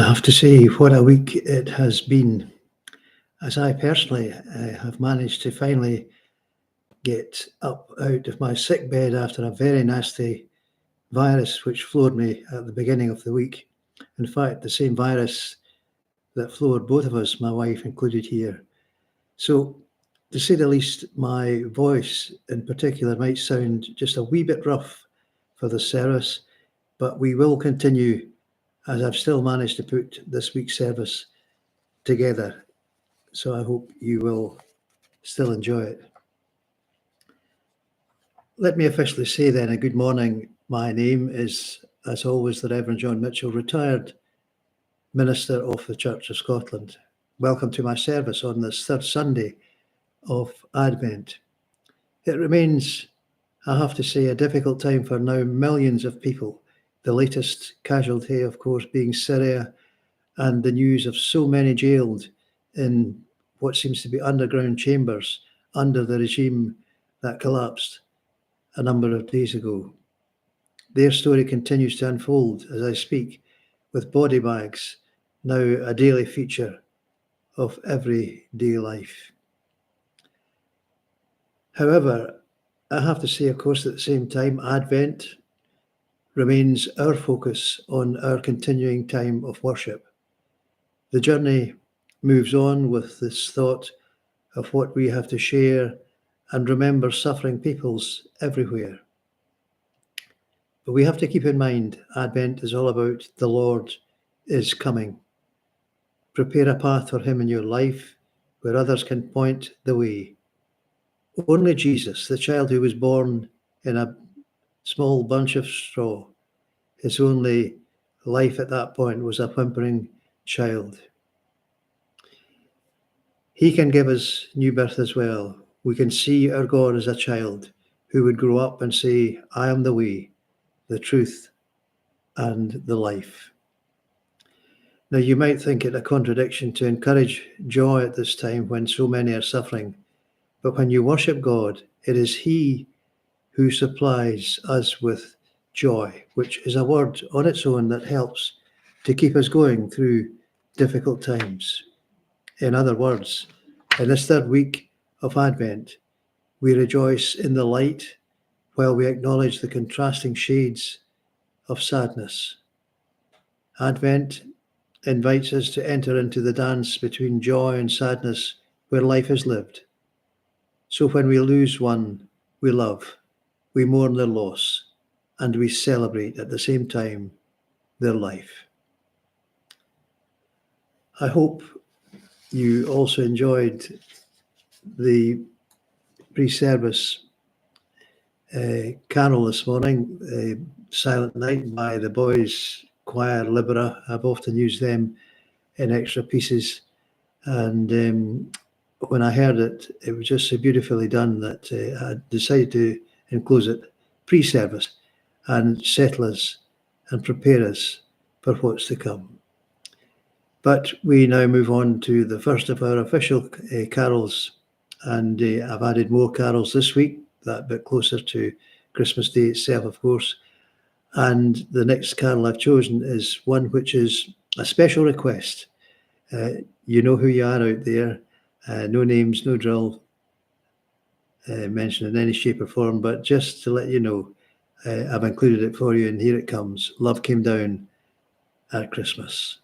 have to say, what a week it has been, as I personally have managed to finally get up out of my sick bed after a very nasty virus which floored me at the beginning of the week. In fact, the same virus that floored both of us, my wife included here. So, to say the least, my voice in particular might sound just a wee bit rough for the service, but we will continue, as I've still managed to put this week's service together. So I hope you will still enjoy it. Let me officially say then a good morning. My name is, as always, the Reverend John Mitchell, retired minister of the Church of Scotland. Welcome to my service on this third Sunday of Advent. It remains, I have to say, a difficult time for now millions of people. The latest casualty, of course, being Syria, and the news of so many jailed in what seems to be underground chambers under the regime that collapsed a number of days ago. Their story continues to unfold as I speak, with body bags now a daily feature of everyday life. However, I have to say, of course, at the same time, Advent remains our focus on our continuing time of worship. The journey moves on with this thought of what we have to share and remember suffering peoples everywhere. But we have to keep in mind, Advent is all about the Lord is coming. Prepare a path for him in your life where others can point the way. Only Jesus, the child who was born in a small bunch of straw, his only life at that point was a whimpering child. He can give us new birth as well. We can see our God as a child who would grow up and say, I am the way, the truth, and the life. Now, you might think it a contradiction to encourage joy at this time when so many are suffering, but when you worship God, it is He who supplies us with joy, which is a word on its own that helps to keep us going through difficult times. In other words, in this third week of Advent, we rejoice in the light while we acknowledge the contrasting shades of sadness. Advent invites us to enter into the dance between joy and sadness where life is lived. So when we lose one we love, we mourn their loss, and we celebrate at the same time their life. I hope you also enjoyed the pre-service carol this morning, Silent Night by the boys' choir Libera. I've often used them in extra pieces, and when I heard it, it was just so beautifully done that I decided to enclose it pre-service and settle us and prepare us for what's to come. But we now move on to the first of our official carols, and I've added more carols this week, that bit closer to Christmas Day itself, of course. And the next carol I've chosen is one which is a special request. You know who you are out there. No names, no drill mentioned in any shape or form, but just to let you know, I've included it for you, and here it comes. Love Came Down at Christmas.